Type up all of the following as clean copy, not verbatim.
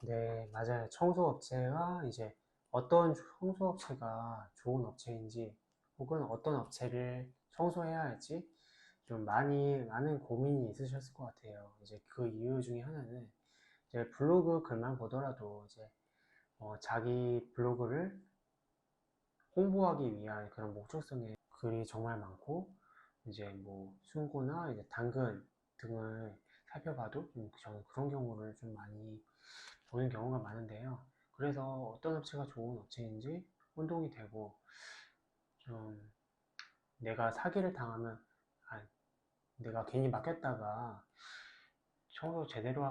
네, 맞아요. 청소업체가 이제 어떤 청소업체가 좋은 업체인지 혹은 어떤 업체를 청소해야 할지 좀 많은 고민이 있으셨을 것 같아요. 이제 그 이유 중에 하나는 이제 블로그 글만 보더라도 이제 자기 블로그를 홍보하기 위한 그런 목적성의 글이 정말 많고 이제 뭐 순고나 이제 당근 등을 살펴봐도 저는 그런 경우를 좀 많이 보는 경우가 많은데요. 그래서 어떤 업체가 좋은 업체인지 혼동이 되고 좀 내가 사기를 당하면 아, 내가 괜히 맡겼다가 청소 제대로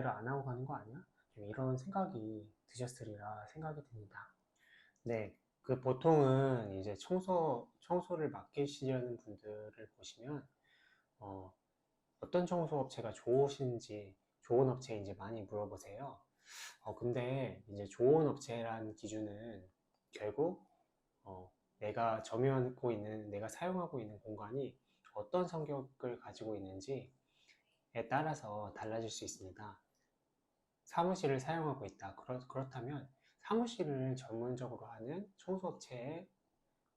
안 하고 가는 거 아니야? 좀 이런 생각이 드셨으리라 생각이 듭니다. 네, 그 보통은 이제 청소를 맡기시려는 분들을 보시면 어, 어떤 청소업체가 좋은 업체인지 많이 물어보세요. 근데 이제 좋은 업체란 기준은 결국 내가 사용하고 있는 공간이 어떤 성격을 가지고 있는지에 따라서 달라질 수 있습니다. 사무실을 사용하고 있다. 그렇다면 사무실을 전문적으로 하는 청소업체에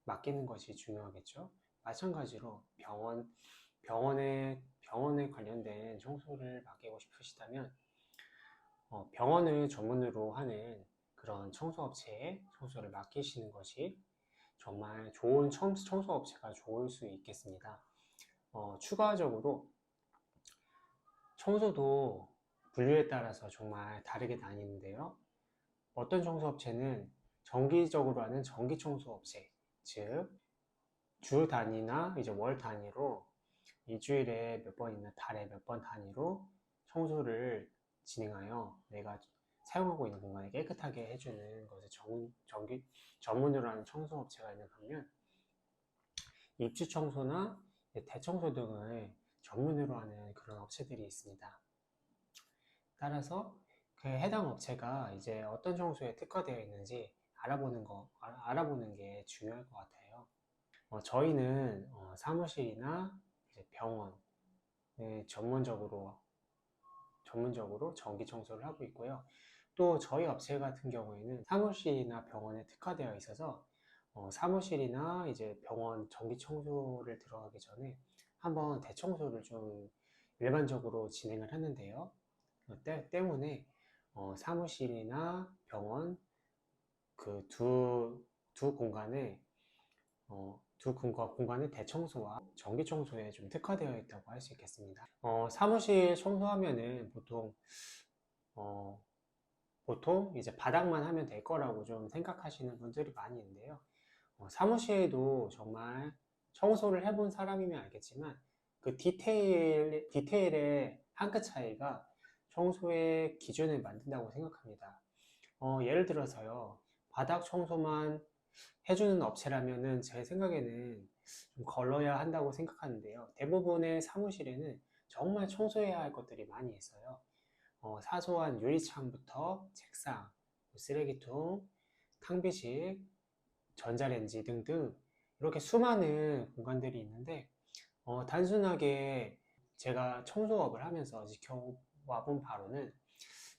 맡기는 것이 중요하겠죠. 마찬가지로 병원에 관련된 청소를 맡기고 싶으시다면 병원을 전문으로 하는 그런 청소업체에 청소를 맡기시는 것이 정말 좋은 청소업체가 좋을 수 있겠습니다. 추가적으로 청소도 분류에 따라서 정말 다르게 나뉘는데요. 어떤 청소업체는 정기적으로 하는 정기청소업체, 즉 주 단위나 이제 월 단위로 일주일에 몇 번이나 달에 몇 번 단위로 청소를 진행하여 내가 사용하고 있는 공간을 깨끗하게 해주는 것을 전문으로 하는 청소업체가 있는 반면 입주 청소나 대청소 등을 전문으로 하는 그런 업체들이 있습니다. 따라서 그 해당 업체가 이제 어떤 청소에 특화되어 있는지 알아보는 게 중요할 것 같아요. 저희는 사무실이나 이제 병원에 전문적으로 전기 청소를 하고 있고요. 또 저희 업체 같은 경우에는 사무실이나 병원에 특화되어 있어서 사무실이나 이제 병원 전기 청소를 들어가기 전에 한번 대청소를 좀 일반적으로 진행을 하는데요. 때문에 사무실이나 병원 그 두 공간에 공간의 대청소와 전기 청소에 좀 특화되어 있다고 할 수 있겠습니다. 사무실 청소하면은 어, 보통 이제 바닥만 하면 될 거라고 좀 생각하시는 분들이 많이 있는데요. 사무실에도 정말 청소를 해본 사람이면 알겠지만 그 디테일의 한 끗 차이가 청소의 기준을 만든다고 생각합니다. 예를 들어서요, 바닥 청소만 해주는 업체라면은 제 생각에는 좀 걸러야 한다고 생각하는데요. 대부분의 사무실에는 정말 청소해야 할 것들이 많이 있어요. 사소한 유리창부터 책상, 쓰레기통, 탕비실, 전자레인지 등등 이렇게 수많은 공간들이 있는데 단순하게 제가 청소업을 하면서 지켜와 본 바로는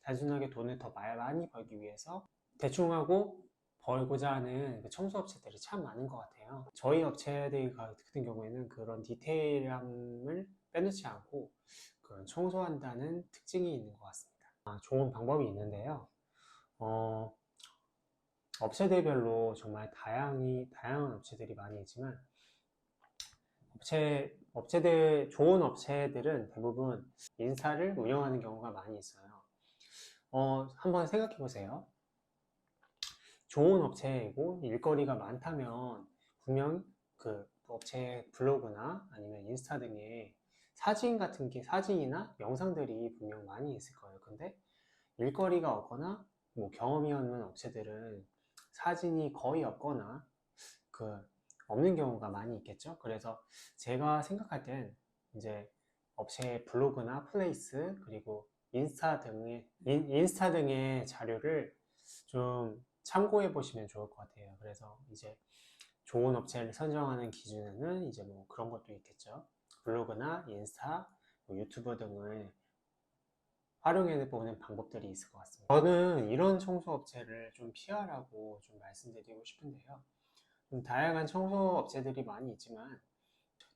단순하게 돈을 더 많이 벌기 위해서 대충 하고 벌고자 하는 그 청소업체들이 참 많은 것 같아요. 저희 업체들 같은 경우에는 그런 디테일함을 빼놓지 않고 그런 청소한다는 특징이 있는 것 같습니다. 좋은 방법이 있는데요. 어, 업체들별로 정말 다양한 업체들이 많이 있지만 좋은 업체들은 대부분 인사를 운영하는 경우가 많이 있어요. 한번 생각해 보세요. 좋은 업체이고 일거리가 많다면 분명 그 업체 블로그나 아니면 인스타 등에 사진이나 영상들이 분명 많이 있을 거예요. 근데 일거리가 없거나 뭐 경험이 없는 업체들은 사진이 거의 없거나 그 없는 경우가 많이 있겠죠. 그래서 제가 생각할 땐 이제 업체의 블로그나 플레이스 그리고 인스타 등의 자료를 좀 참고해 보시면 좋을 것 같아요. 그래서 이제 좋은 업체를 선정하는 기준에는 이제 뭐 그런 것도 있겠죠. 블로그나 인스타, 뭐 유튜브 등을 활용해보는 방법들이 있을 것 같습니다. 저는 이런 청소업체를 좀 피하라고 좀 말씀드리고 싶은데요. 좀 다양한 청소업체들이 많이 있지만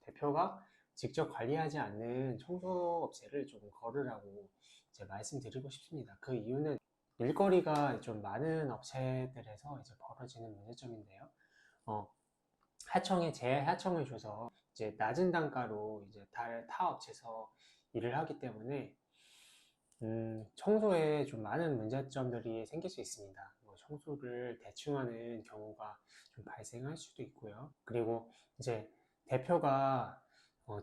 대표가 직접 관리하지 않는 청소업체를 좀 걸으라고 이제 말씀드리고 싶습니다. 그 이유는 일거리가 좀 많은 업체들에서 이제 벌어지는 문제점인데요. 어, 하청에 재하청을 줘서 이제 낮은 단가로 이제 타 업체에서 일을 하기 때문에 청소에 좀 많은 문제점들이 생길 수 있습니다. 뭐 청소를 대충 하는 경우가 좀 발생할 수도 있고요. 그리고 이제 대표가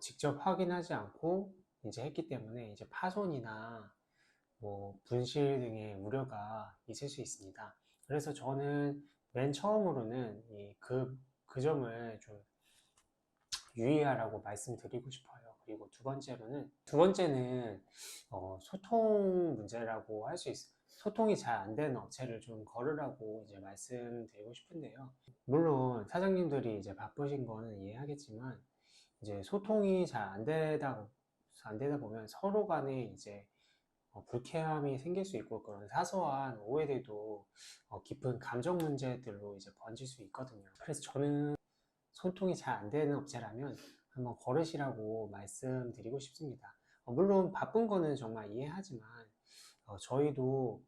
직접 확인하지 않고 이제 했기 때문에 이제 파손이나 뭐 분실 등의 우려가 있을 수 있습니다. 그래서 저는 맨 처음으로는 그 점을 좀 유의하라고 말씀드리고 싶어요. 그리고 두 번째는 소통 문제라고 할 수 있어요. 소통이 잘 안 되는 업체를 좀 걸으라고 이제 말씀드리고 싶은데요. 물론 사장님들이 이제 바쁘신 거는 이해하겠지만 이제 소통이 잘 안 되다 보면 서로 간에 이제 불쾌함이 생길 수 있고 그런 사소한 오해들도 깊은 감정 문제들로 이제 번질 수 있거든요. 그래서 저는 소통이 잘 안 되는 업체라면 한번 걸으시라고 말씀드리고 싶습니다. 물론 바쁜 거는 정말 이해하지만 저희도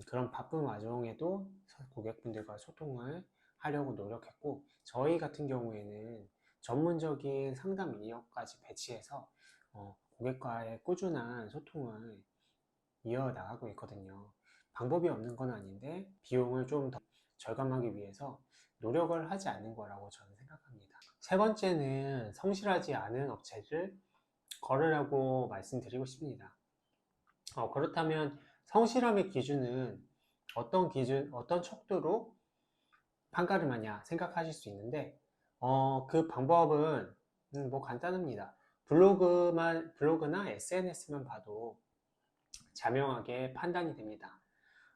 그런 바쁜 와중에도 고객분들과 소통을 하려고 노력했고 저희 같은 경우에는 전문적인 상담 인력까지 배치해서 고객과의 꾸준한 소통을 이어나가고 있거든요. 방법이 없는 건 아닌데 비용을 좀 더 절감하기 위해서 노력을 하지 않는 거라고 저는 생각합니다. 세 번째는 성실하지 않은 업체를 걸으라고 말씀드리고 싶습니다. 그렇다면 성실함의 기준은 어떤 척도로 판가름하냐 생각하실 수 있는데, 그 방법은 뭐 간단합니다. 블로그나 SNS만 봐도 자명하게 판단이 됩니다.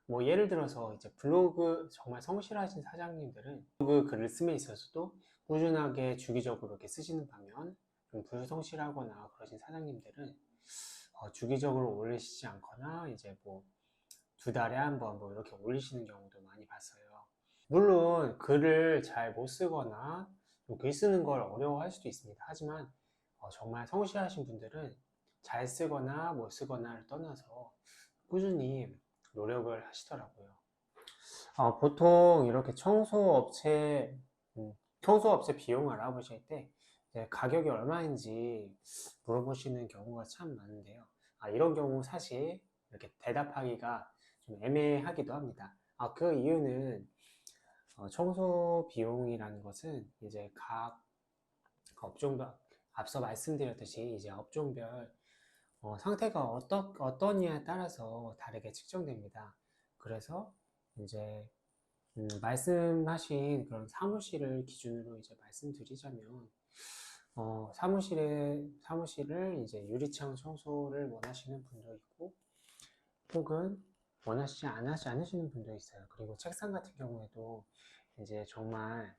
뭐 예를 들어서 이제 블로그 정말 성실하신 사장님들은 블로그 글을 씀에 있어서도 꾸준하게 주기적으로 이렇게 쓰시는 반면 좀 불성실하거나 그러신 사장님들은 주기적으로 올리시지 않거나 이제 뭐 두 달에 한 번 뭐 이렇게 올리시는 경우도 많이 봤어요. 물론 글을 잘 못 쓰거나 글 쓰는 걸 어려워할 수도 있습니다. 하지만 정말 성실하신 분들은 잘 쓰거나 못 쓰거나를 떠나서 꾸준히 노력을 하시더라고요. 보통 이렇게 청소업체 비용을 알아보실 때 이제 가격이 얼마인지 물어보시는 경우가 참 많은데요. 이런 경우 사실 이렇게 대답하기가 좀 애매하기도 합니다. 그 이유는 청소 비용이라는 것은 이제 각 업종별, 앞서 말씀드렸듯이 이제 업종별 상태가 어떠냐에 따라서 다르게 측정됩니다. 그래서 이제 말씀하신 그런 사무실을 기준으로 이제 말씀드리자면 사무실을 이제 유리창 청소를 원하시는 분도 있고 혹은 원하시지 않으시는 분도 있어요. 그리고 책상 같은 경우에도 이제 정말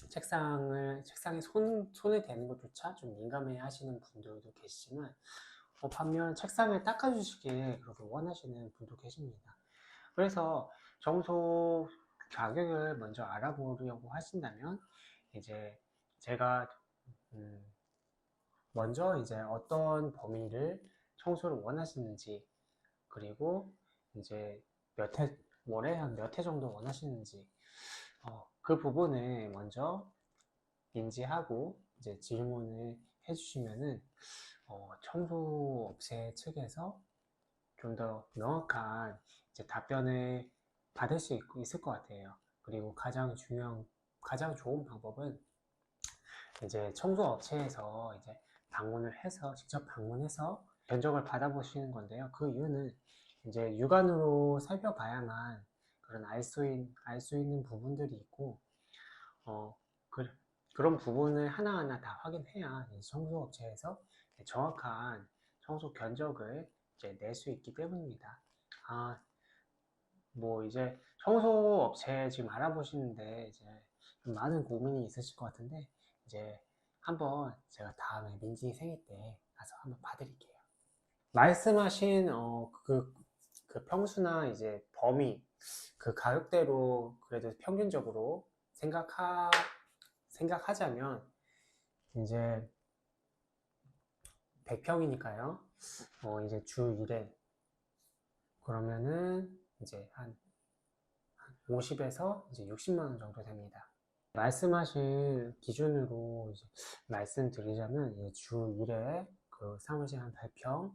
책상에 손을 대는 것조차 좀 민감해 하시는 분들도 계시지만 반면 책상을 닦아주시길 그렇게 원하시는 분도 계십니다. 그래서 청소 가격을 먼저 알아보려고 하신다면 이제 제가 먼저 이제 어떤 범위를 청소를 원하시는지 그리고 이제 월에 한 몇 회 정도 원하시는지 그 부분을 먼저 인지하고 이제 질문을 해주시면은 청소업체 측에서 좀 더 명확한 이제 답변을 받을 수 있을 것 같아요. 그리고 가장 좋은 방법은 이제 청소업체에서 이제 직접 방문해서 견적을 받아보시는 건데요. 그 이유는 이제 육안으로 살펴봐야만 알 수 있는 부분들이 있고, 어, 그, 그런 부분을 하나하나 다 확인해야 청소업체에서 정확한 청소 견적을 이제 낼 수 있기 때문입니다. 뭐 이제 청소업체 지금 알아보시는데 이제 좀 많은 고민이 있으실 것 같은데 이제 한번 제가 다음에 민지 생일 때 가서 한번 봐드릴게요. 말씀하신 그 평수나 이제 범위, 그 가격대로 그래도 평균적으로 생각하자면 이제 100평이니까요. 이제 주 1회 그러면은 이제 한 50에서 이제 60만 원 정도 됩니다. 말씀하신 기준으로 이제 말씀드리자면 이제 주 1회 그 사무실 한 8평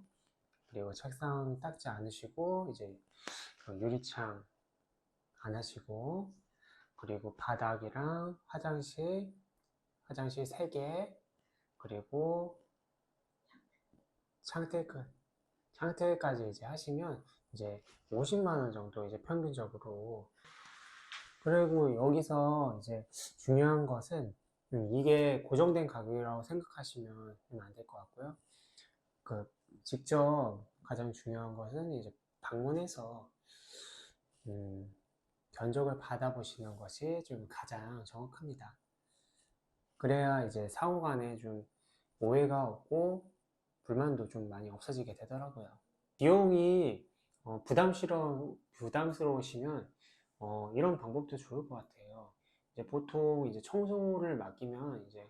그리고 책상 닦지 않으시고 이제 그 유리창 안 하시고 그리고 바닥이랑 화장실 3개 그리고 창틀까지 이제 하시면 이제 50만 원 정도 이제 평균적으로. 그리고 여기서 이제 중요한 것은 이게 고정된 가격이라고 생각하시면 안 될 것 같고요. 그 직접 가장 중요한 것은 이제 방문해서 견적을 받아보시는 것이 좀 가장 정확합니다. 그래야 이제 상호 간에 좀 오해가 없고 불만도 좀 많이 없어지게 되더라고요. 비용이 부담스러우시면 이런 방법도 좋을 것 같아요. 이제 보통 이제 청소를 맡기면 이제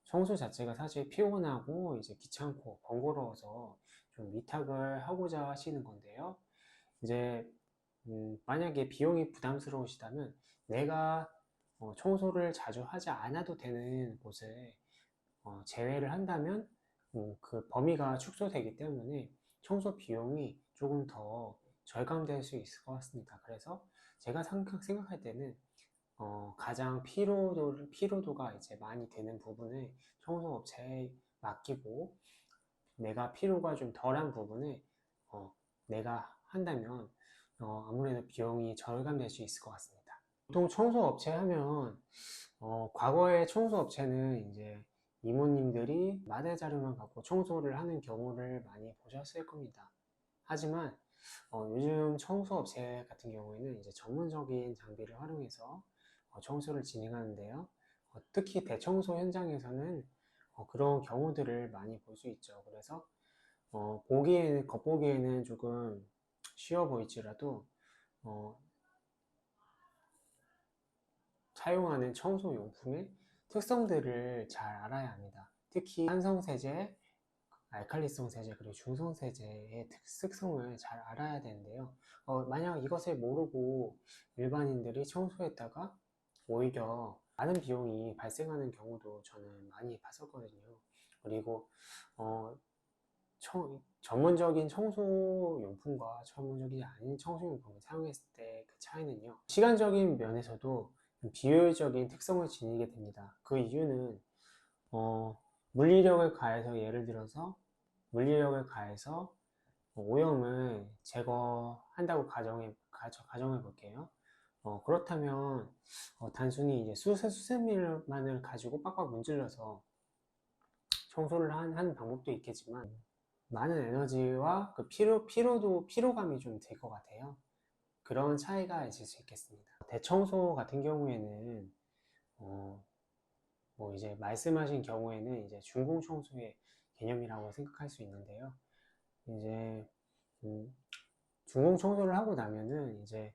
청소 자체가 사실 피곤하고 이제 귀찮고 번거로워서 좀 위탁을 하고자 하시는 건데요. 이제 만약에 비용이 부담스러우시다면 내가 청소를 자주 하지 않아도 되는 곳을 제외를 한다면 그 범위가 축소되기 때문에 청소 비용이 조금 더 절감될 수 있을 것 같습니다. 그래서 제가 생각할 때는 가장 피로도가 이제 많이 되는 부분을 청소업체에 맡기고 내가 피로가 좀 덜한 부분을 내가 한다면 아무래도 비용이 절감될 수 있을 것 같습니다. 보통 청소업체 하면 과거의 청소업체는 이제 이모님들이 마대 자루만 갖고 청소를 하는 경우를 많이 보셨을 겁니다. 하지만 요즘 청소업체 같은 경우에는 이제 전문적인 장비를 활용해서 청소를 진행하는데요. 특히 대청소 현장에서는 그런 경우들을 많이 볼 수 있죠. 그래서 겉보기에는 조금 쉬워 보일지라도 사용하는 청소용품의 특성들을 잘 알아야 합니다. 특히 산성세제, 알칼리성 세제, 그리고 중성세제의 특성을 잘 알아야 되는데요. 만약 이것을 모르고 일반인들이 청소했다가 오히려 많은 비용이 발생하는 경우도 저는 많이 봤었거든요. 그리고 전문적인 청소용품과 전문적이지 않은 청소용품을 사용했을 때 그 차이는요. 시간적인 면에서도 비효율적인 특성을 지니게 됩니다. 그 이유는 물리력을 가해서 예를 들어서 물리력을 가해서 오염을 제거한다고 가정해 볼게요. 그렇다면 단순히 이제 수세미만을 가지고 빡빡 문질러서 청소를 하는 방법도 있겠지만 많은 에너지와 그 피로감이 좀 들 것 같아요. 그런 차이가 있을 수 있겠습니다. 대청소 같은 경우에는 뭐 이제 말씀하신 경우에는 이제 중공청소의 개념이라고 생각할 수 있는데요. 이제 중공청소를 하고 나면은 이제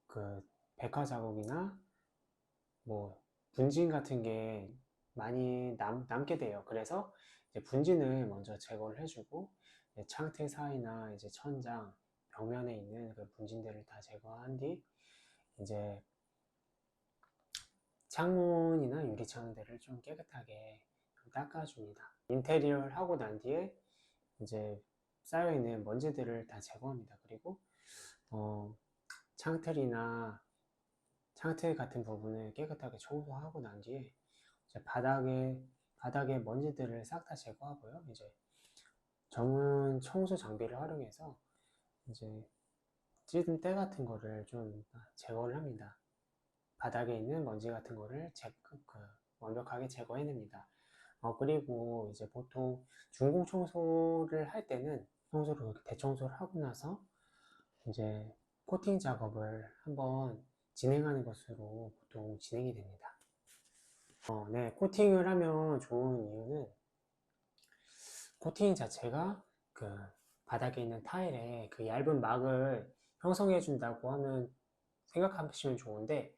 그 백화 자국이나 뭐 분진 같은 게 많이 남게 돼요. 그래서 이제 분진을 먼저 제거를 해주고 창틀 사이나 이제 천장 벽면에 있는 그 분진들을 다 제거한 뒤 이제 창문이나 유리창들을 좀 깨끗하게 좀 닦아줍니다. 인테리어를 하고 난 뒤에 이제 쌓여있는 먼지들을 다 제거합니다. 그리고 창틀이나 창틀 같은 부분을 깨끗하게 청소하고 난 뒤에 이제 바닥에 먼지들을 싹 다 제거하고요. 이제 전문 청소 장비를 활용해서 이제 찌든 때 같은 거를 좀 제거를 합니다. 바닥에 있는 먼지 같은 거를 완벽하게 제거해냅니다. 그리고 이제 보통 중공 청소를 할 때는 청소를 대청소를 하고 나서 이제 코팅 작업을 한번 진행하는 것으로 보통 진행이 됩니다. 네, 코팅을 하면 좋은 이유는 코팅 자체가 그 바닥에 있는 타일에 그 얇은 막을 형성해 준다고 하면 생각하시면 좋은데,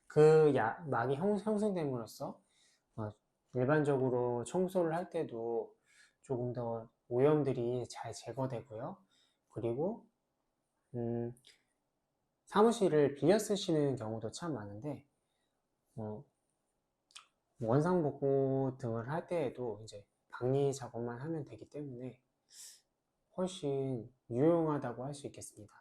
그 막이 형성됨으로써 일반적으로 청소를 할 때도 조금 더 오염들이 잘 제거되고요. 그리고 사무실을 빌려 쓰시는 경우도 참 많은데, 원상복구 등을 할 때에도 이제 방리 작업만 하면 되기 때문에 훨씬 유용하다고 할 수 있겠습니다.